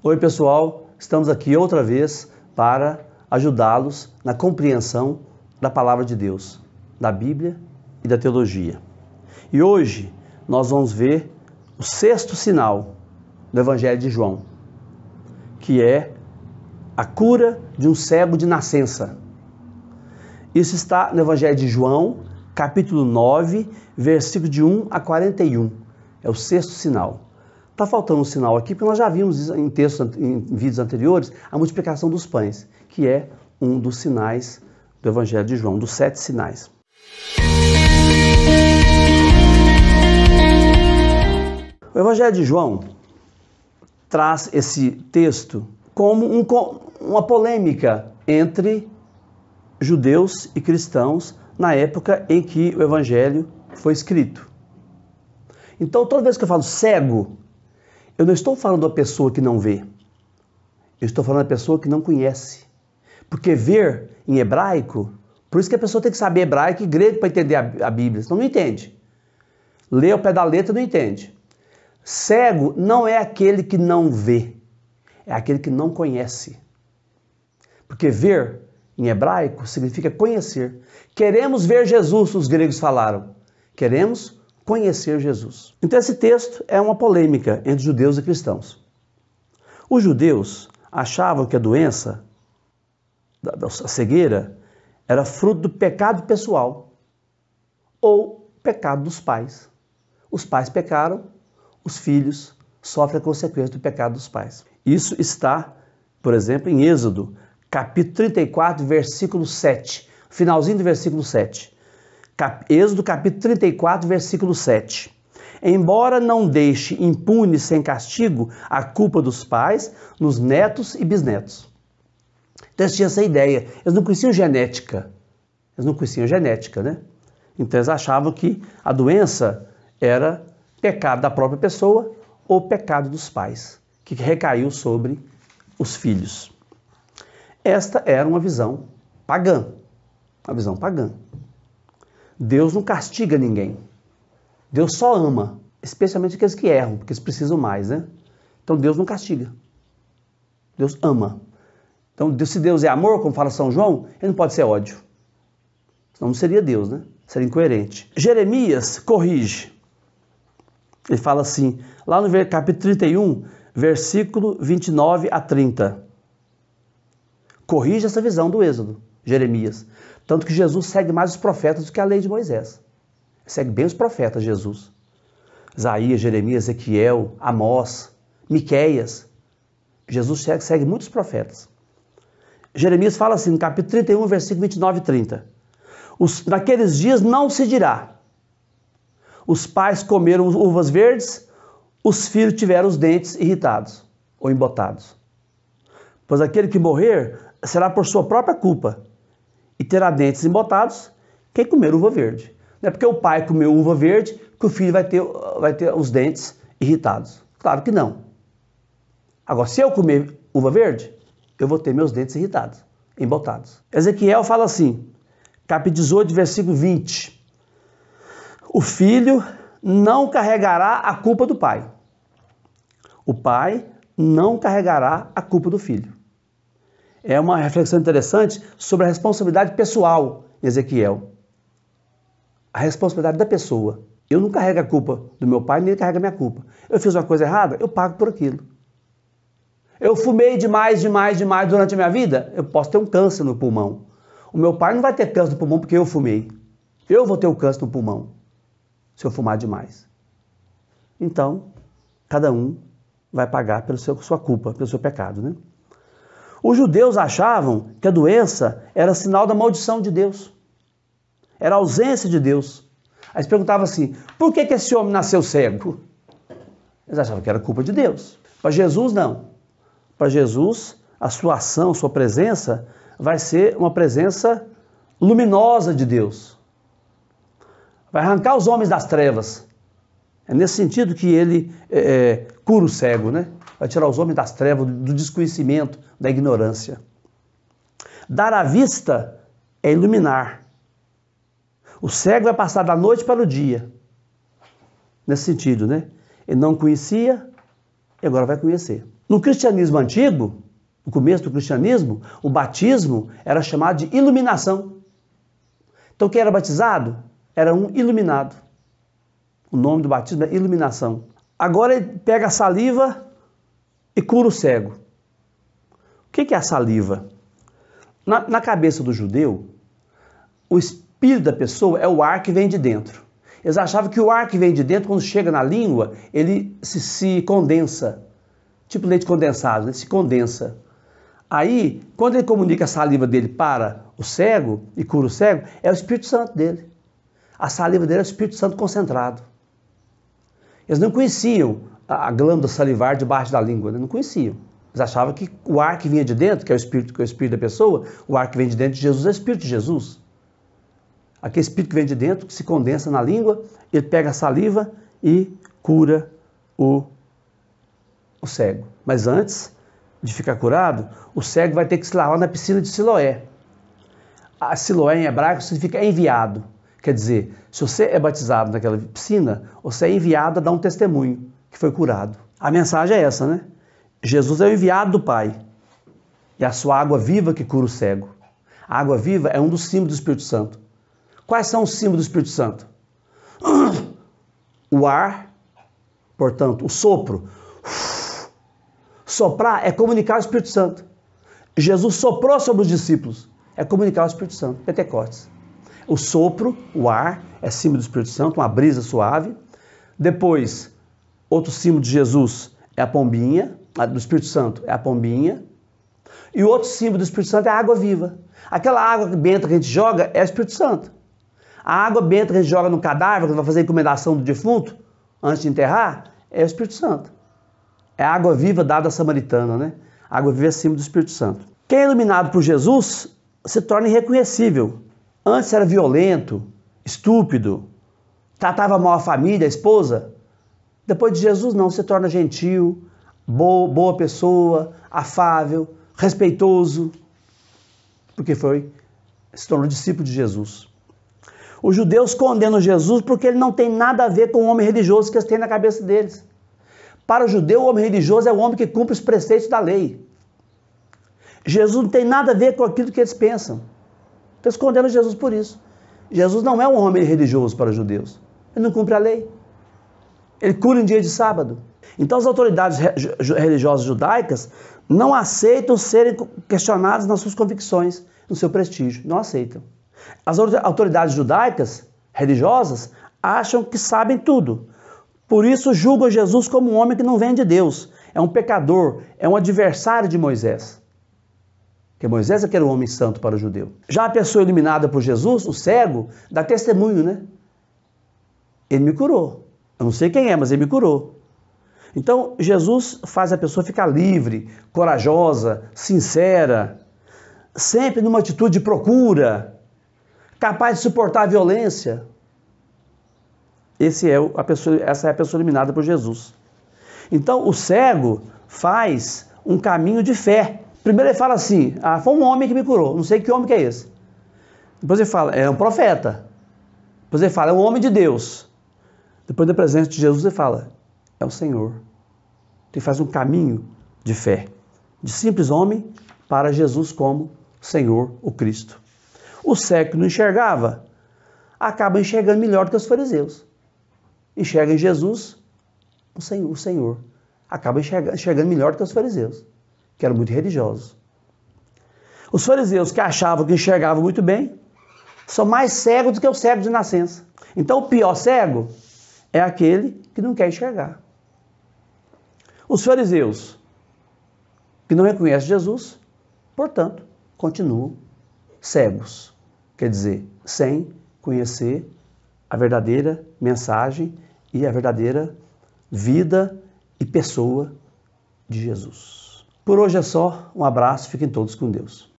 Oi pessoal, estamos aqui outra vez para ajudá-los na compreensão da Palavra de Deus, da Bíblia e da teologia. E hoje nós vamos ver o sexto sinal do Evangelho de João, que é a cura de um cego de nascença. Isso está no Evangelho de João, capítulo 9, versículo de 1 a 41. É o sexto sinal. Está faltando um sinal aqui, porque nós já vimos em textos, em vídeos anteriores, a multiplicação dos pães, que é um dos sinais do Evangelho de João, dos 7 sinais. O Evangelho de João traz esse texto como uma polêmica entre judeus e cristãos na época em que o Evangelho foi escrito. Então, toda vez que eu falo cego, eu não estou falando da pessoa que não vê. Eu estou falando da pessoa que não conhece. Porque ver em hebraico, por isso que a pessoa tem que saber hebraico e grego para entender a Bíblia, senão não entende. Lê ao pé da letra, não entende. Cego não é aquele que não vê, é aquele que não conhece. Porque ver em hebraico significa conhecer. Queremos ver Jesus, os gregos falaram. Queremos conhecer Jesus. Então esse texto é uma polêmica entre judeus e cristãos. Os judeus achavam que a doença, a cegueira, era fruto do pecado pessoal ou pecado dos pais. Os pais pecaram, os filhos sofrem a consequência do pecado dos pais. Isso está, por exemplo, em Êxodo, capítulo 34, versículo 7. Finalzinho do versículo 7. Êxodo capítulo 34, versículo 7. Embora não deixe impune sem castigo a culpa dos pais nos netos e bisnetos. Então eles tinham essa ideia. Eles não conheciam genética. Né? Então eles achavam que a doença era pecado da própria pessoa ou pecado dos pais, que recaiu sobre os filhos. Esta era uma visão pagã. Uma visão pagã. Deus não castiga ninguém. Deus só ama, especialmente aqueles que erram, porque eles precisam mais, né? Então Deus não castiga. Deus ama. Então, se Deus é amor, como fala São João, ele não pode ser ódio. Senão não seria Deus, né? Seria incoerente. Jeremias corrige. Ele fala assim, lá no capítulo 31, versículo 29 a 30. Corrige essa visão do Êxodo, Jeremias. Tanto que Jesus segue mais os profetas do que a lei de Moisés. Segue bem os profetas, Jesus. Isaías, Jeremias, Ezequiel, Amós, Miqueias. Jesus segue muitos profetas. Jeremias fala assim, no capítulo 31, versículo 29 e 30. Naqueles dias não se dirá. Os pais comeram uvas verdes, os filhos tiveram os dentes irritados ou embotados. Pois aquele que morrer será por sua própria culpa. E terá dentes embotados quem comer uva verde. Não é porque o pai comeu uva verde que o filho vai ter os dentes irritados. Claro que não. Agora, se eu comer uva verde, eu vou ter meus dentes irritados, embotados. Ezequiel fala assim, capítulo 18, versículo 20. O filho não carregará a culpa do pai. O pai não carregará a culpa do filho. É uma reflexão interessante sobre a responsabilidade pessoal em Ezequiel. A responsabilidade da pessoa. Eu não carrego a culpa do meu pai, nem ele carrega a minha culpa. Eu fiz uma coisa errada, eu pago por aquilo. Eu fumei demais durante a minha vida, eu posso ter um câncer no pulmão. O meu pai não vai ter câncer no pulmão porque eu fumei. Eu vou ter o câncer no pulmão se eu fumar demais. Então, cada um vai pagar pela sua culpa, pelo seu pecado, né? Os judeus achavam que a doença era sinal da maldição de Deus. Era a ausência de Deus. Aí eles perguntavam assim, por que esse homem nasceu cego? Eles achavam que era culpa de Deus. Para Jesus, não. Para Jesus, a sua ação, sua presença, vai ser uma presença luminosa de Deus. Vai arrancar os homens das trevas. É nesse sentido que ele cura o cego, né? Vai tirar os homens das trevas, do desconhecimento, da ignorância. Dar à vista é iluminar. O cego vai passar da noite para o dia. Nesse sentido, né? Ele não conhecia e agora vai conhecer. No cristianismo antigo, no começo do cristianismo, o batismo era chamado de iluminação. Então quem era batizado era um iluminado. O nome do batismo é iluminação. Agora ele pega a saliva e cura o cego. O que é a saliva? Na cabeça do judeu, o espírito da pessoa é o ar que vem de dentro. Eles achavam que o ar que vem de dentro, quando chega na língua, ele se condensa. Tipo leite condensado, ele se condensa. Aí, quando ele comunica a saliva dele para o cego e cura o cego, é o Espírito Santo dele. A saliva dele é o Espírito Santo concentrado. Eles não conheciam a glândula salivar debaixo da língua, né? Não conheciam. Eles achavam que o ar que vinha de dentro, que é o espírito da pessoa, o ar que vem de dentro de Jesus é o Espírito de Jesus. Aquele espírito que vem de dentro, que se condensa na língua, ele pega a saliva e cura o cego. Mas antes de ficar curado, o cego vai ter que se lavar na piscina de Siloé. A Siloé em hebraico significa enviado. Quer dizer, se você é batizado naquela piscina, você é enviado a dar um testemunho que foi curado. A mensagem é essa, né? Jesus é o enviado do Pai. E a sua água viva que cura o cego. A água viva é um dos símbolos do Espírito Santo. Quais são os símbolos do Espírito Santo? O ar, portanto, o sopro. Soprar é comunicar o Espírito Santo. Jesus soprou sobre os discípulos. É comunicar o Espírito Santo. Pentecostes. O sopro, o ar, é símbolo do Espírito Santo, uma brisa suave. Depois, outro símbolo de Jesus é a pombinha, do Espírito Santo é a pombinha. E o outro símbolo do Espírito Santo é a água viva. Aquela água benta que a gente joga é o Espírito Santo. A água benta que a gente joga no cadáver, que vai fazer a encomendação do defunto, antes de enterrar, é o Espírito Santo. É a água viva dada à samaritana, né? A água viva é símbolo do Espírito Santo. Quem é iluminado por Jesus se torna irreconhecível. Antes era violento, estúpido, tratava mal a família, a esposa. Depois de Jesus não, se torna gentil, boa pessoa, afável, respeitoso, porque se tornou discípulo de Jesus. Os judeus condenam Jesus porque ele não tem nada a ver com o homem religioso que eles têm na cabeça deles. Para o judeu, o homem religioso é o homem que cumpre os preceitos da lei. Jesus não tem nada a ver com aquilo que eles pensam. Eles condenam Jesus por isso. Jesus não é um homem religioso para os judeus. Ele não cumpre a lei. Ele cura em dia de sábado. Então as autoridades religiosas judaicas não aceitam serem questionadas nas suas convicções, no seu prestígio. Não aceitam. As autoridades judaicas, religiosas, acham que sabem tudo. Por isso julgam Jesus como um homem que não vem de Deus. É um pecador, é um adversário de Moisés. Porque Moisés é que era um homem santo para o judeu. Já a pessoa iluminada por Jesus, o cego, dá testemunho, né? Ele me curou. Eu não sei quem é, mas ele me curou. Então, Jesus faz a pessoa ficar livre, corajosa, sincera, sempre numa atitude de procura, capaz de suportar a violência. Essa é a pessoa iluminada por Jesus. Então, o cego faz um caminho de fé. Primeiro ele fala assim, foi um homem que me curou, não sei que homem que é esse. Depois ele fala, é um profeta. Depois ele fala, é um homem de Deus. Depois da presença de Jesus ele fala, é o Senhor. Ele faz um caminho de fé, de simples homem para Jesus como Senhor, o Cristo. O cego que não enxergava, acaba enxergando melhor do que os fariseus. Enxerga em Jesus o Senhor. Acaba enxergando melhor do que os fariseus, que eram muito religiosos. Os fariseus que achavam que enxergavam muito bem, são mais cegos do que o cego de nascença. Então o pior cego é aquele que não quer enxergar. Os fariseus que não reconhecem Jesus, portanto, continuam cegos. Quer dizer, sem conhecer a verdadeira mensagem e a verdadeira vida e pessoa de Jesus. Por hoje é só. Um abraço. Fiquem todos com Deus.